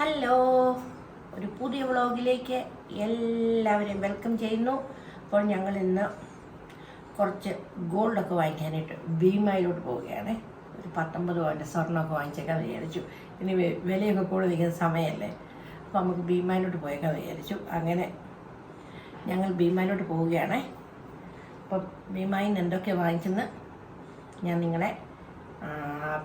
Hello, ഒരു പുതിയ വ്ളോഗിലേക്ക് എല്ലാവരെയും വെൽക്കം ചെയ്യുന്നു. അപ്പോൾ ഞങ്ങൾ ഇന്ന് കുറച്ച് ഗോൾഡൊക്കെ വാങ്ങിക്കാനായിട്ട് ഭീമയിലോട്ട് പോവുകയാണ്. ഒരു 19 പവൻ്റെ സ്വർണ്ണമൊക്കെ വാങ്ങിച്ചേക്കാൻ വിചാരിച്ചു. ഇനി വിലയൊക്കെ കൂടുതൽ നിൽക്കുന്ന സമയമല്ലേ, അപ്പോൾ നമുക്ക് ഭീമയിലോട്ട് പോയേക്കാൻ വിചാരിച്ചു. അങ്ങനെ ഞങ്ങൾ ഭീമയിലോട്ട് പോവുകയാണ്. അപ്പം ഭീമയിൽ നിന്ന് എന്തൊക്കെ വാങ്ങിച്ചെന്ന് ഞാൻ നിങ്ങളെ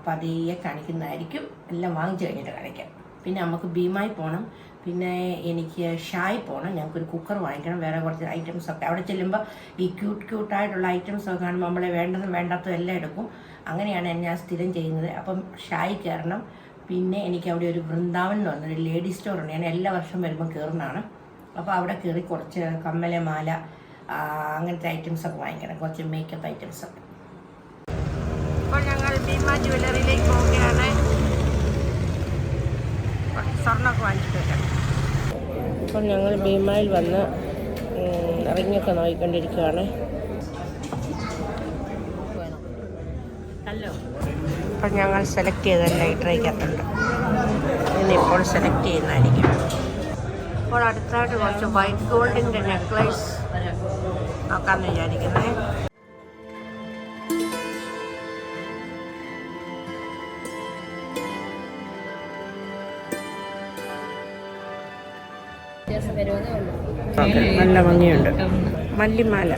പതിയെ കാണിക്കുന്നതായിരിക്കും. എല്ലാം വാങ്ങിച്ചു കഴിഞ്ഞിട്ട് കാണിക്കാം. പിന്നെ നമുക്ക് ഭീമായി പോകണം, പിന്നെ എനിക്ക് ഷായി പോകണം. ഞങ്ങൾക്കൊരു കുക്കർ വാങ്ങിക്കണം, വേറെ കുറച്ച് ഐറ്റംസൊക്കെ. അവിടെ ചെല്ലുമ്പോൾ ഈ ക്യൂട്ടായിട്ടുള്ള ഐറ്റംസൊക്കെ കാണുമ്പോൾ നമ്മളെ വേണ്ടതും വേണ്ടാത്തതും എല്ലാം എടുക്കും. അങ്ങനെയാണ് ഞാൻ സ്ഥിരം ചെയ്യുന്നത്. അപ്പം ഷായി കയറണം. പിന്നെ എനിക്ക് അവിടെ ഒരു വൃന്ദാവൻ എന്ന് പറഞ്ഞൊരു ലേഡീസ് സ്റ്റോറുണ്ട്. ഞാൻ എല്ലാ വർഷവും വരുമ്പോൾ കയറുന്നതാണ്. അപ്പോൾ അവിടെ കയറി കുറച്ച് കമ്മല, മാല, അങ്ങനത്തെ ഐറ്റംസൊക്കെ വാങ്ങിക്കണം, കുറച്ച് മേക്കപ്പ് ഐറ്റംസൊക്കെ. അപ്പോൾ ഞങ്ങൾ ഭീമ ജ്വല്ലറിയിലേക്ക് പോവുകയാണ്. സ്വർണ്ണമൊക്കെ വാങ്ങിച്ചിട്ട് വരാം. അപ്പോൾ ഞങ്ങൾ ഭീമയിൽ വന്ന് റിങ്ങൊക്കെ നോക്കിക്കൊണ്ടിരിക്കുകയാണ്. ഹലോ, അപ്പോൾ ഞങ്ങൾ സെലക്ട് ചെയ്തല്ല ഈ ട്രൈക്കകത്തുണ്ട്. ഇന്നിപ്പോൾ സെലക്ട് ചെയ്യുന്നതായിരിക്കും. അപ്പോൾ അടുത്തായിട്ട് കുറച്ച് വൈറ്റ് ഗോൾഡിൻ്റെ നെക്ലേസ് നോക്കാമെന്ന് വിചാരിക്കുന്നത്. നല്ല ഭംഗിയുണ്ട്. മല്ലിമാല,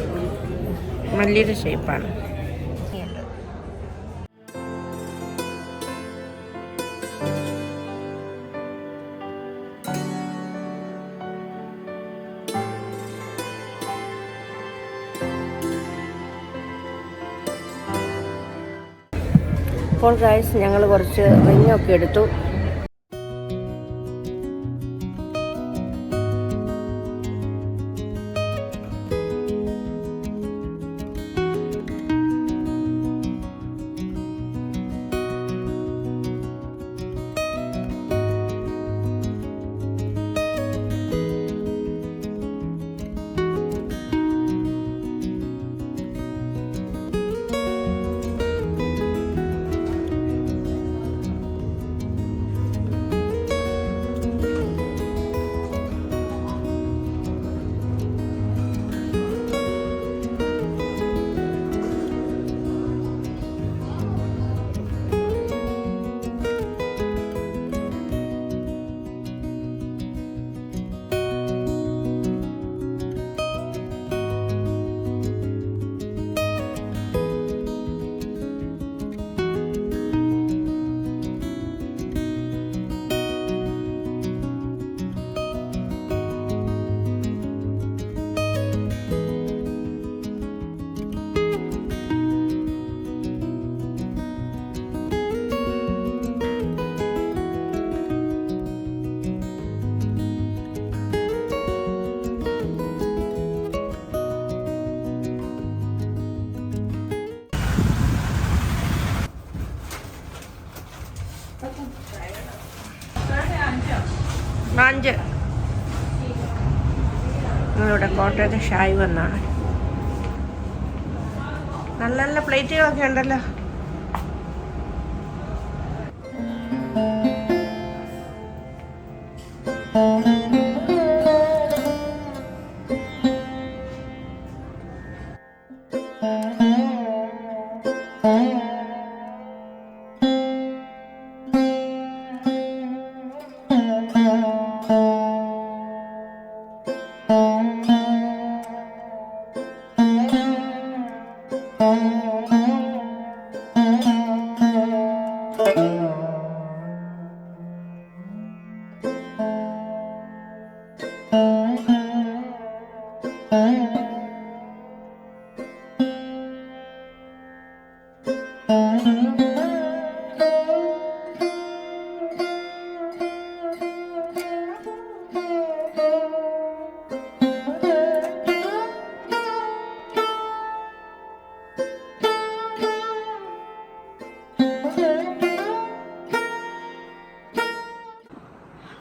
മല്ലിയുടെ ഷേപ്പാണ്. അപ്പോൾ ഗൈസ്, ഞങ്ങൾ കുറച്ച് റിങ്ങൊക്കെ എടുത്തു. നിങ്ങളിവിടെ കോട്ടയത്തെ ഷായി വന്നാണ്. നല്ല നല്ല പ്ലേറ്റുകളൊക്കെ ഉണ്ടല്ലോ.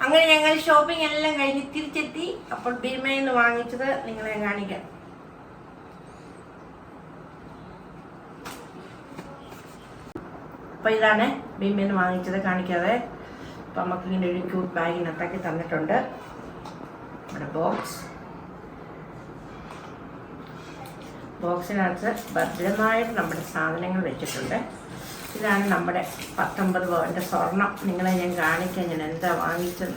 അങ്ങനെ ഞങ്ങൾ ഷോപ്പിംഗ് എല്ലാം കഴിഞ്ഞ് തിരിച്ചെത്തി. അപ്പോൾ ഭീമയിൽ നിന്ന് വാങ്ങിച്ചത് നിങ്ങളെ കാണിക്കാം. അപ്പോൾ ഇതാണ് ഭീമയിൽ നിന്ന് വാങ്ങിച്ചത്, കാണിക്കാതെ. അപ്പം നമുക്കിങ്ങനെ ഒരു ക്യൂട്ട് ബാഗിനകത്താക്കി തന്നിട്ടുണ്ട്. നമ്മുടെ ബോക്സിനകത്ത് ഭദ്രമായിട്ട് നമ്മുടെ സാധനങ്ങൾ വെച്ചിട്ടുണ്ട്. ഇതാണ് നമ്മുടെ 19 പവൻ്റെ സ്വർണം. നിങ്ങളെ ഞാൻ കാണിക്കാൻ ഞാൻ എന്താ വാങ്ങിച്ചത്.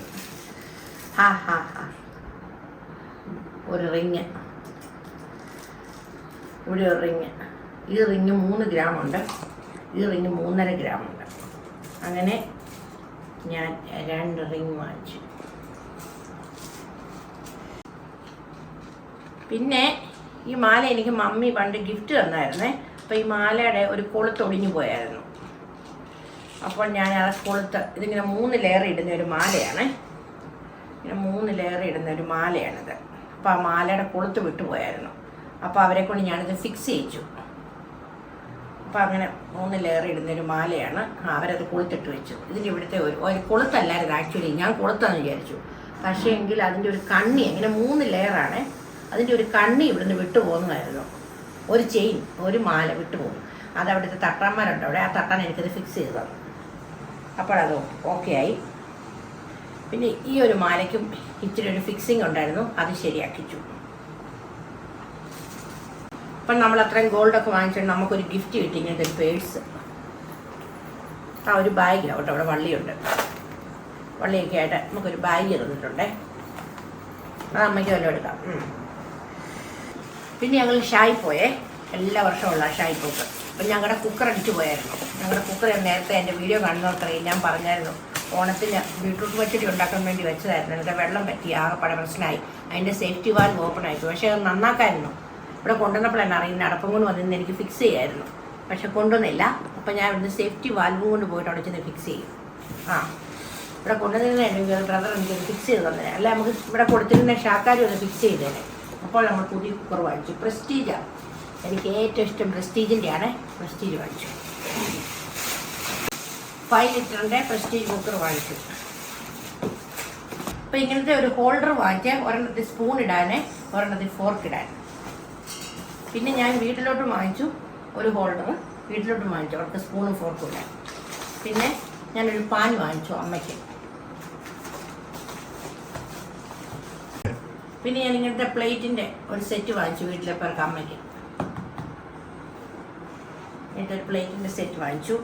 ഒരു റിങ്, ഇവിടെ ഒരു റിങ്. ഈ റിങ് 3 ഗ്രാമുണ്ട്, ഈ റിങ് 3.5 ഗ്രാമുണ്ട്. അങ്ങനെ ഞാൻ 2 റിങ് വാങ്ങിച്ചു. പിന്നെ ഈ മാല എനിക്ക് മമ്മി പണ്ട് ഗിഫ്റ്റ് തന്നായിരുന്നേ. അപ്പോൾ ഈ മാലയുടെ ഒരു കൊളുത്തൊടിഞ്ഞു പോയായിരുന്നു. അപ്പോൾ ഞാൻ ആ കൊളുത്ത് ഇതിങ്ങനെ 3 ലെയർ ഇടുന്ന ഒരു മാലയാണ്. ഇങ്ങനെ 3 ലെയർ ഇടുന്ന ഒരു മാലയാണിത്. അപ്പോൾ ആ മാലയുടെ കൊളുത്ത് വിട്ടുപോയായിരുന്നു. അപ്പോൾ അവരെ കൊണ്ട് ഞാനിത് ഫിക്സ് ചെയ്യിച്ചു. അപ്പോൾ അങ്ങനെ 3 ലെയർ ഇടുന്നൊരു മാലയാണ്. അവരത് കൊളുത്തിട്ട് വെച്ചു. ഇതിൻ്റെ ഇവിടുത്തെ ഒരു കൊളുത്തല്ലായിരുന്നു ആക്ച്വലി, ഞാൻ കൊളുത്താന്ന് വിചാരിച്ചു. പക്ഷേ എങ്കിൽ അതിൻ്റെ ഒരു കണ്ണി, അങ്ങനെ 3 ലെയറാണ്, അതിൻ്റെ ഒരു കണ്ണി ഇവിടുന്ന് വിട്ടു പോകുന്നതായിരുന്നു. ഒരു ചെയിൻ, ഒരു മാല വിട്ടുപോകും. അത് അവിടുത്തെ തട്ടാന്മാരുണ്ട്, അവിടെ ആ തട്ടാൻ എനിക്കത് ഫിക്സ് ചെയ്ത് തന്നു. അപ്പോഴത് ഓക്കെ ആയി. പിന്നെ ഈ ഒരു മാലയ്ക്കും ഇച്ചിരി ഒരു ഫിക്സിങ് ഉണ്ടായിരുന്നു, അത് ശരിയാക്കിച്ചു. അപ്പം നമ്മൾ അത്രയും ഗോൾഡൊക്കെ വാങ്ങിച്ചിട്ട് നമുക്കൊരു ഗിഫ്റ്റ് കിട്ടി. ഇങ്ങനത്തെ ഒരു പേഴ്സ്, ഒരു ബാഗ് കേട്ടോ. അവിടെ വള്ളിയുണ്ട്, വള്ളിയൊക്കെ ആയിട്ട് നമുക്കൊരു ബാഗ് തന്നിട്ടുണ്ടേ. അത് അമ്മയ്ക്ക് വല്ലതും എടുക്കാം. പിന്നെ ഞങ്ങൾ ഷായി പോയേ, എല്ലാ വർഷമുള്ള ഷായി പോക്ക്. അപ്പം ഞങ്ങളുടെ കുക്കർ അടിച്ചു പോയായിരുന്നു. ഞങ്ങളുടെ കുക്കർ നേരത്തെ എൻ്റെ വീഡിയോ കാണുന്നവർക്കറിയാം, ഞാൻ പറഞ്ഞായിരുന്നു ഓണത്തിന് ബീട്രൂട്ട് പച്ചടി ഉണ്ടാക്കാൻ വേണ്ടി വെച്ചതായിരുന്നു. എന്നിട്ട് വെള്ളം പറ്റി ആകെപ്പാടെ പ്രശ്നമായി. അതിൻ്റെ സേഫ്റ്റി വാൽവ് ഓപ്പൺ ആയിപ്പോയി. പക്ഷേ അത് നന്നാക്കായിരുന്നു. ഇവിടെ കൊണ്ടുവന്നപ്പോൾ തന്നെ അറിയുന്ന അടപ്പം കൊണ്ട് വന്നിരുന്ന് എനിക്ക് ഫിക്സ് ചെയ്യായിരുന്നു. പക്ഷെ കൊണ്ടുവന്നില്ല. അപ്പം ഞാൻ ഇവിടുന്ന് സേഫ്റ്റി വാൽവും കൊണ്ട് പോയിട്ട് അവിടെ ചെന്ന് ഫിക്സ് ചെയ്യും. ഇവിടെ കൊണ്ടുവന്നിരുന്ന ബ്രദർ എനിക്കത് ഫിക്സ് ചെയ്ത് തന്നെ, അല്ല നമുക്ക് ഇവിടെ കൊടുത്തിരുന്ന ഷാക്കാരും ഒന്ന് ഫിക്സ് ചെയ്തേനെ. അപ്പോൾ നമ്മൾ പുതിയ കുക്കർ വാങ്ങിച്ചു. പ്രസ്റ്റീജാണ് എനിക്ക് ഏറ്റവും ഇഷ്ടം, പ്രസ്റ്റീജിൻ്റെയാണ്. പ്രസ്റ്റീജ് വാങ്ങിച്ചു. 5 ലിറ്ററിൻ്റെ പ്രസ്റ്റീജ് കുക്കർ വാങ്ങിച്ചു. അപ്പോൾ ഇങ്ങനത്തെ ഒരു ഹോൾഡർ വാങ്ങിച്ചാൽ ഒരെണ്ണത്തിൽ സ്പൂൺ ഇടാൻ, ഒരെണ്ണത്തിൽ ഫോർക്ക് ഇടാൻ. പിന്നെ ഞാൻ വീട്ടിലോട്ട് വാങ്ങിച്ചു ഒരു ഹോൾഡർ, വീട്ടിലോട്ട് വാങ്ങിച്ചു അവർക്ക് സ്പൂണും ഫോർക്കും ഇടാൻ. പിന്നെ ഞാനൊരു പാൻ വാങ്ങിച്ചു അമ്മയ്ക്ക്. പിന്നെ ഞാൻ ഇങ്ങനത്തെ പ്ലേറ്റിൻ്റെ ഒരു സെറ്റ് വാങ്ങിച്ചു വീട്ടിലെ പേർക്ക് അമ്മയ്ക്ക്. ഇങ്ങനത്തെ ഒരു പ്ലേറ്റിൻ്റെ സെറ്റ് വാങ്ങിച്ചു.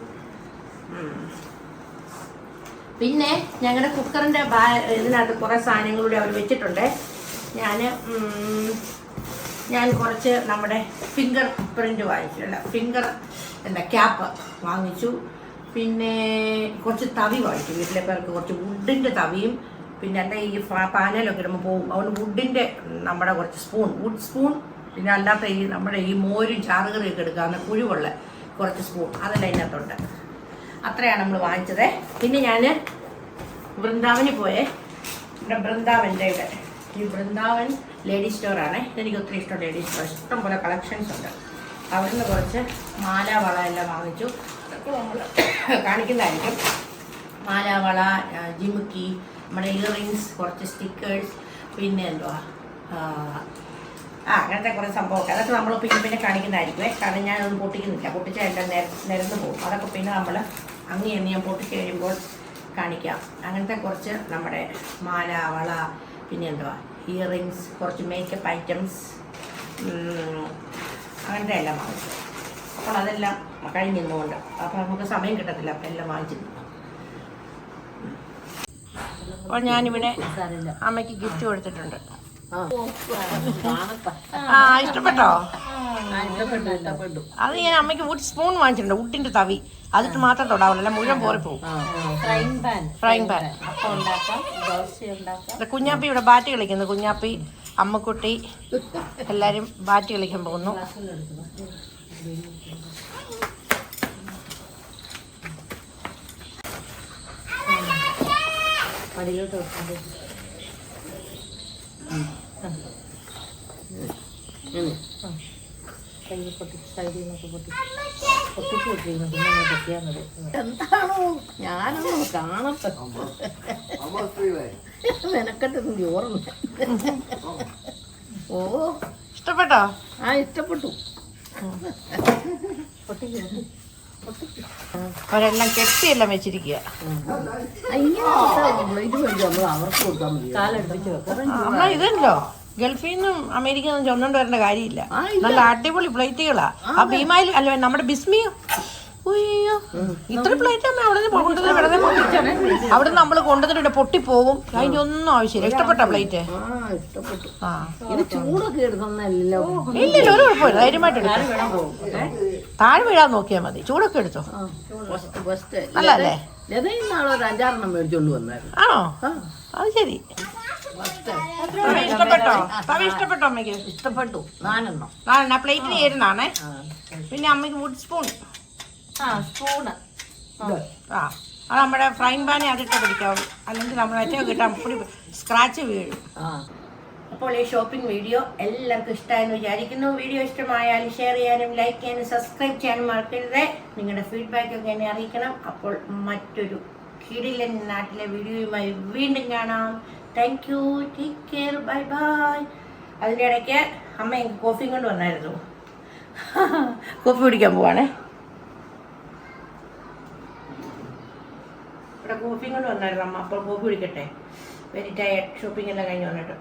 പിന്നെ ഞങ്ങളുടെ കുക്കറിൻ്റെ ഇതിനകത്ത് കുറേ സാധനങ്ങളുടെ അവർ വെച്ചിട്ടുണ്ട്. ഞാൻ കുറച്ച് നമ്മുടെ ഫിംഗർ പ്രിൻ്റ് വാങ്ങിച്ചു, അല്ല ഫിംഗർ ക്യാപ്പ് വാങ്ങിച്ചു. പിന്നെ കുറച്ച് തവി വാങ്ങിച്ചു വീട്ടിലെ പേർക്ക്, കുറച്ച് വുഡിൻ്റെ തവിയും. പിന്നെ എൻ്റെ ഈ പാനലൊക്കെ ഇടുമ്പോൾ പോകും, അതുകൊണ്ട് വുഡിൻ്റെ നമ്മുടെ കുറച്ച് വുഡ് സ്പൂൺ. പിന്നെ അല്ലാത്ത ഈ നമ്മുടെ ഈ മോരും ചാറുകറിയൊക്കെ എടുക്കാവുന്ന കുഴിവുള്ള കുറച്ച് സ്പൂൺ, അതെല്ലാം അതിനകത്തുണ്ട്. അത്രയാണ് നമ്മൾ വാങ്ങിച്ചത്. പിന്നെ ഞാൻ വൃന്ദാവനിൽ പോയേ. ഇവിടെ വൃന്ദാവൻ്റെ ഈ വൃന്ദാവൻ ലേഡീസ് സ്റ്റോറാണ്. എനിക്ക് ഒത്തിരി ഇഷ്ടം ലേഡീസ് സ്റ്റോർ, ഇഷ്ടം പോലെ കളക്ഷൻസ് ഉണ്ട്. അവിടുന്ന് കുറച്ച് മാല വള എല്ലാം വാങ്ങിച്ചു. അതൊക്കെ നമ്മൾ കാണിക്കുന്നതായിരിക്കും. മാല വള, ജിമുക്കി, നമ്മുടെ ഇയറിങ്സ്, കുറച്ച് സ്റ്റിക്കേഴ്സ്, പിന്നെ എന്തുവാ അങ്ങനത്തെ കുറേ സംഭവമൊക്കെ. അതൊക്കെ നമ്മൾ പിന്നെ കാണിക്കുന്നതായിരിക്കുമേ. കാരണം ഞാനൊന്നും പൊട്ടിക്കുന്നില്ല, പൊട്ടിച്ചാൽ എല്ലാം നിരന്ന് പോകും. അതൊക്കെ പിന്നെ നമ്മൾ അങ്ങനെയെന്ന് ഞാൻ പൊട്ടിച്ച് കഴിയുമ്പോൾ കാണിക്കാം. അങ്ങനത്തെ കുറച്ച് നമ്മുടെ മാല വള, പിന്നെ എന്തുവാ ഇയറിങ്സ്, കുറച്ച് മേക്കപ്പ് ഐറ്റംസ്, അങ്ങനത്തെ എല്ലാം വാങ്ങിച്ചു. അപ്പോൾ അതെല്ലാം കഴിഞ്ഞിരുന്നുകൊണ്ട് അപ്പോൾ നമുക്ക് സമയം കിട്ടത്തില്ല, അപ്പം എല്ലാം വാങ്ങിച്ചിരുന്നു. അപ്പോൾ ഞാനിവിടെ അമ്മയ്ക്ക് ഗിഫ്റ്റ് കൊടുത്തിട്ടുണ്ട്. ഇഷ്ടപ്പെട്ടോ? അത് ഞാൻ അമ്മയ്ക്ക് വുഡ് സ്പൂൺ വാങ്ങിച്ചിട്ടുണ്ട്, വുഡിന്റെ തവി. അതിട്ട് മാത്രം തൊടാവില്ല, മുഴുവൻ പോറിപ്പോവും. Frying pan. കുഞ്ഞാപ്പി ഇവിടെ ബാറ്റ് കളിക്കുന്നു. കുഞ്ഞാപ്പി, അമ്മക്കുട്ടി എല്ലാരും ബാറ്റ് കളിക്കാൻ പോകുന്നു. പടിയിലോട്ട് എന്താണോ ഞാനൊന്നും കാണട്ടെ, മെനക്കെട്ടൊന്നും ചോറുന്നു. ഓ ഇഷ്ടപ്പെട്ടോ? ഇഷ്ടപ്പെട്ടു. അവരെല്ലാം കെട്ടിയെല്ലാം വെച്ചിരിക്കുക. അമ്മ ഇതല്ലോ ഗൾഫിൽ നിന്നും അമേരിക്കയിൽ നിന്നും ചൊന്നോണ്ട് വരേണ്ട കാര്യമില്ല. നല്ല അടിപൊളി പ്ലേറ്റുകളാ. ആ ഭീമായിൽ അല്ല നമ്മുടെ ബിസ്മിയോ. ഉയ്യോ ഇത്ര പ്ലേറ്റ് അമ്മ അവിടെ നിന്ന് കൊണ്ടുവന്ന് വെറുതെ പൊട്ടിച്ചാണ്. അവിടെ നിന്ന് നമ്മൾ കൊണ്ടുവന്നിട്ട് പൊട്ടിപ്പോകും. അതിന്റെ ഒന്നും ആവശ്യമില്ല. ഇഷ്ടപ്പെട്ട പ്ലേറ്റ്? ആ ഇല്ലല്ലോ ഒരു കുഴപ്പമില്ല. ധൈര്യമായിട്ട് എടുക്കും. താഴെ വീഴാൻ നോക്കിയാൽ മതി. ചൂടൊക്കെ എടുത്തോ. നല്ലല്ലേ? ആണോ? അത് ശരി. ഇഷ്ടപ്പെട്ടോ? തവി ഇഷ്ടപ്പെട്ടോ അമ്മയ്ക്ക്? ഇഷ്ടപ്പെട്ടു. 4 പ്ലേറ്റിന് ചേരുന്നാണേ. പിന്നെ അമ്മയ്ക്ക് വുഡ് സ്പൂൺ. സ്പൂണ്. അത് നമ്മുടെ ഫ്രൈങ് പാനെ അതിട്ട് പിടിക്കാവും. അല്ലെങ്കിൽ നമ്മൾ ഏറ്റവും കിട്ടാൻ അപ്പടി സ്ക്രാച്ച് വീഴും. അപ്പോൾ ഈ ഷോപ്പിംഗ് വീഡിയോ എല്ലാവർക്കും ഇഷ്ടമായെന്ന് വിചാരിക്കുന്നു. വീഡിയോ ഇഷ്ടമായാൽ ഷെയർ ചെയ്യാനും ലൈക്ക് ചെയ്യാനും സബ്സ്ക്രൈബ് ചെയ്യാനും മറക്കരുത്. നിങ്ങളുടെ ഫീഡ്ബാക്കൊക്കെ എന്നെ അറിയിക്കണം. അപ്പോൾ മറ്റൊരു കിടിലൻ നാട്ടിലെ വീഡിയോയുമായി വീണ്ടും കാണാം. Thank you. Take care. Bye bye. അതിൻ്റെ ഇടയ്ക്ക് അമ്മ എനിക്ക് കോഫിയും കൊണ്ട് വന്നായിരുന്നു. കോഫി കുടിക്കാൻ പോവാണേ. ഇവിടെ കോഫിയും കൊണ്ട് വന്നായിരുന്നു അമ്മ. അപ്പോൾ കോഫി കുടിക്കട്ടെ. Very tired. ഷോപ്പിംഗ് എല്ലാം കഴിഞ്ഞ് വന്നിട്ട്.